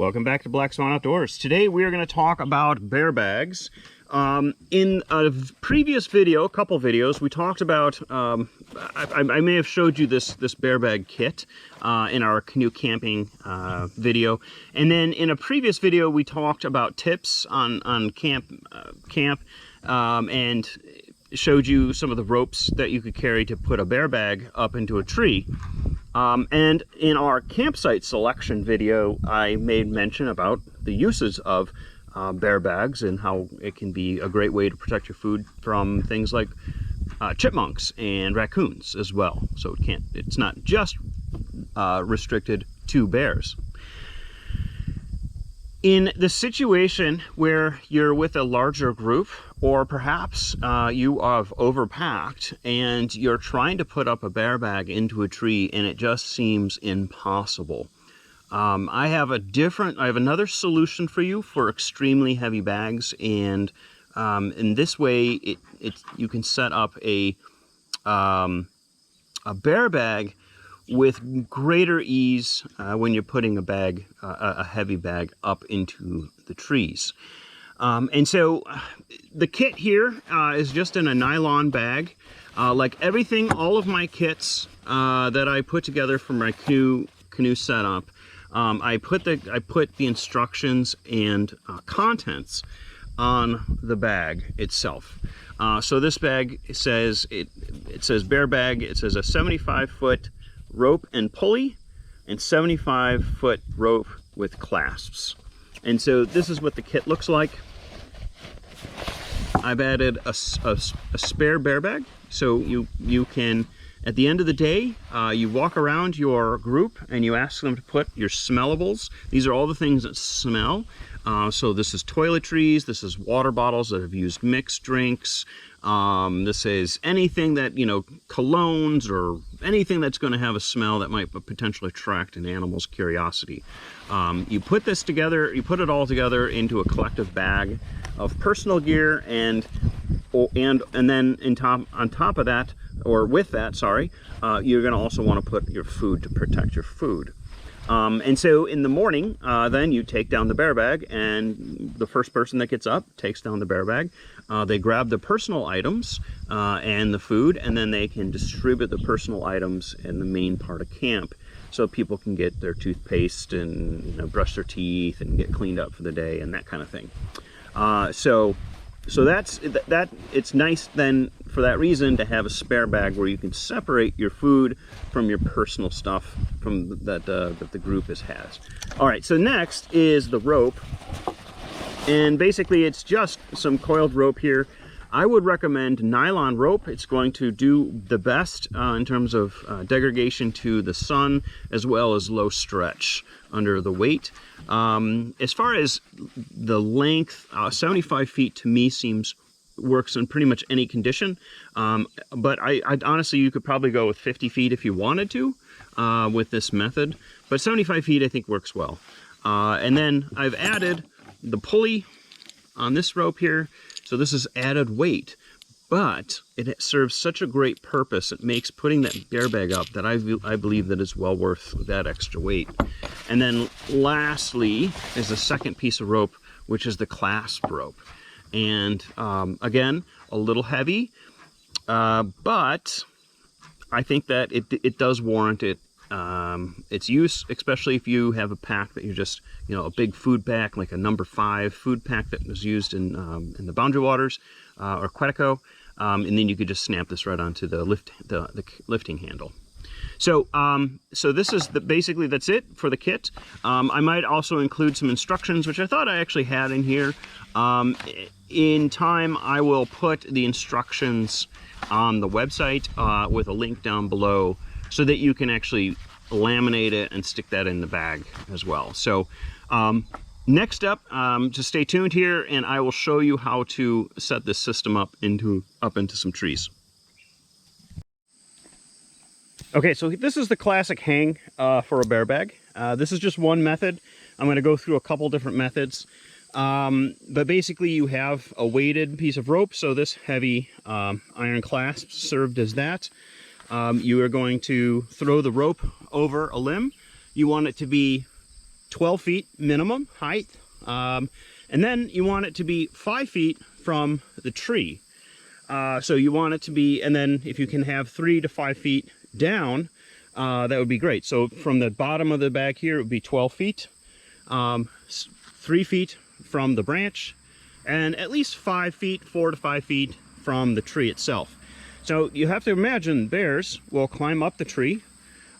Welcome back to Black Swan Outdoors. Today we are going to talk about bear bags. In a previous video, a couple videos, we talked about, I may have showed you this bear bag kit in our canoe camping video. And then in a previous video, we talked about tips on camp and showed you some of the ropes that you could carry to put a bear bag up into a tree. And in our campsite selection video, I made mention about the uses of bear bags and how it can be a great way to protect your food from things like chipmunks and raccoons as well. So it's not just restricted to bears. In the situation where you're with a larger group, or perhaps you have overpacked and you're trying to put up a bear bag into a tree and it just seems impossible, I have another solution for you for extremely heavy bags, and in this way you can set up a bear bag with greater ease when you're putting a heavy bag up into the trees. And so the kit here is just in a nylon bag. Like everything, all of my kits that I put together for my canoe setup, I put the instructions and contents on the bag itself. So this bag says it says bear bag. It says a 75-foot rope and pulley and 75-foot rope with clasps. And so this is what the kit looks like. I've added a spare bear bag, so you can, at the end of the day, you walk around your group and you ask them to put your smellables. These are all the things that smell. So this is toiletries, this is water bottles that have used mixed drinks, this is anything that, colognes or anything that's going to have a smell that might potentially attract an animal's curiosity. You put this together, you put it all together into a collective bag of personal gear, and then on top of that, or with that, sorry, you're going to also want to put your food to protect your food. And so in the morning, then you take down the bear bag, and the first person that gets up takes down the bear bag. They grab the personal items and the food, and then they can distribute the personal items in the main part of camp, so people can get their toothpaste and brush their teeth and get cleaned up for the day and that kind of thing. So that's that. It's nice then for that reason to have a spare bag where you can separate your food from your personal stuff that the group has. All right, so next is the rope, and basically it's just some coiled rope here. I would recommend nylon rope. It's going to do the best in terms of degradation to the sun, as well as low stretch under the weight. As far as the length, 75 feet to me works in pretty much any condition. But I honestly, you could probably go with 50 feet if you wanted to with this method. But 75 feet I think works well. And then I've added the pulley on this rope here. So this is added weight, but it serves such a great purpose. It makes putting that bear bag up that I believe that is well worth that extra weight. And then lastly is the second piece of rope, which is the clasp rope. And again, a little heavy, but I think that it does warrant its use, especially if you have a pack that you're just, a big food pack, like a number 5 food pack that was used in the Boundary Waters or Quetico, and then you could just snap this right onto the lifting handle. So so this is basically that's it for the kit. I might also include some instructions, which I thought I actually had in here. In time, I will put the instructions on the website with a link down below, so that you can actually laminate it and stick that in the bag as well. So next up, just stay tuned here, and I will show you how to set this system up into some trees. Okay, so this is the classic hang for a bear bag. This is just one method. I'm going to go through a couple different methods. But basically you have a weighted piece of rope, so this heavy iron clasp served as that. You are going to throw the rope over a limb. You want it to be 12 feet minimum height. And then you want it to be 5 feet from the tree. So you want it to be, and then if you can have 3 to 5 feet down, that would be great. So from the bottom of the bag here, it would be 12 feet, 3 feet from the branch, and at least 5 feet, 4 to 5 feet from the tree itself. So you have to imagine bears will climb up the tree,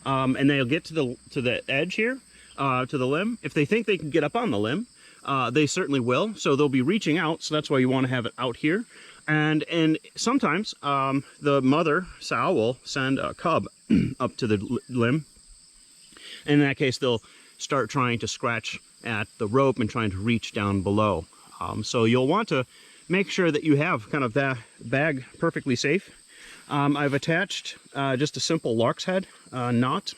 and they'll get to the edge here, to the limb. If they think they can get up on the limb, they certainly will. So they'll be reaching out. So that's why you want to have it out here. And sometimes the mother sow will send a cub up to the limb. In that case, they'll start trying to scratch at the rope and trying to reach down below. So you'll want to make sure that you have kind of that bag perfectly safe. I've attached just a simple lark's head knot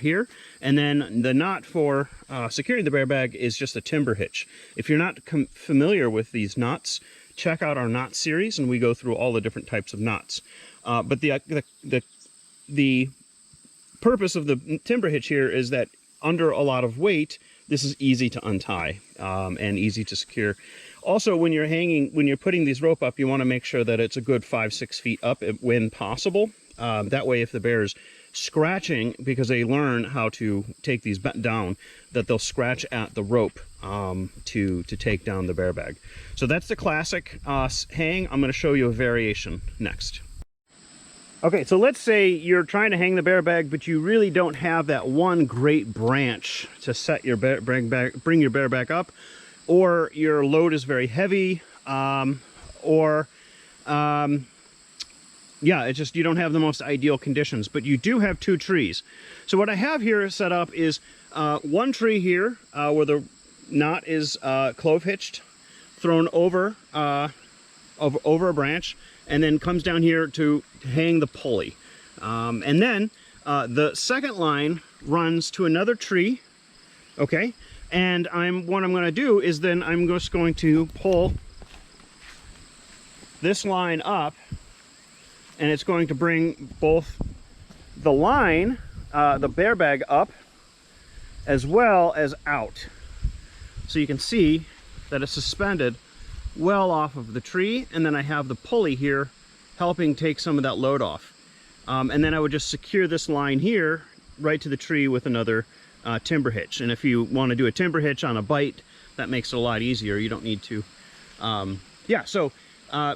here, and then the knot for securing the bear bag is just a timber hitch. If you're not familiar with these knots, check out our knot series, and we go through all the different types of knots. But the purpose of the timber hitch here is that under a lot of weight, this is easy to untie and easy to secure. Also, when you're putting these rope up, you want to make sure that it's a good 5-6 feet up when possible. That way, if the bear is scratching, because they learn how to take these down, that they'll scratch at the rope to take down the bear bag. So that's the classic hang. I'm going to show you a variation next. Okay, so let's say you're trying to hang the bear bag, but you really don't have that one great branch to set your bring your bear bag up, or your load is very heavy, yeah, it's just you don't have the most ideal conditions, but you do have 2 trees. So what I have here set up is one tree here where the knot is clove hitched, thrown over over a branch, and then comes down here to hang the pulley. And then the second line runs to another tree, okay? And what I'm going to do is then I'm just going to pull this line up, and it's going to bring both the line, the bear bag up, as well as out. So you can see that it's suspended well off of the tree, and then I have the pulley here helping take some of that load off. And then I would just secure this line here right to the tree with another timber hitch. And if you want to do a timber hitch on a bite, that makes it a lot easier. You don't need to. Yeah, so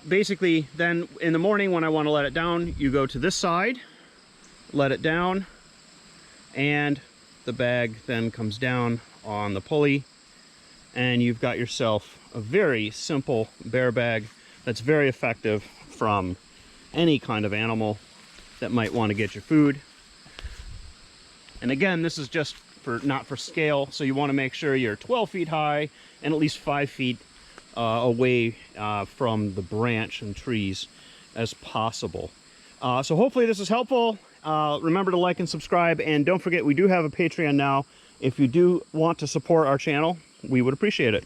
basically then in the morning when I want to let it down, you go to this side, let it down, and the bag then comes down on the pulley, and you've got yourself a very simple bear bag that's very effective from any kind of animal that might want to get your food. And again, this is just not for scale, so you want to make sure you're 12 feet high and at least 5 feet away from the branch and trees as possible. So hopefully this is helpful. Remember to like and subscribe, and don't forget we do have a Patreon now. If you do want to support our channel, we would appreciate it.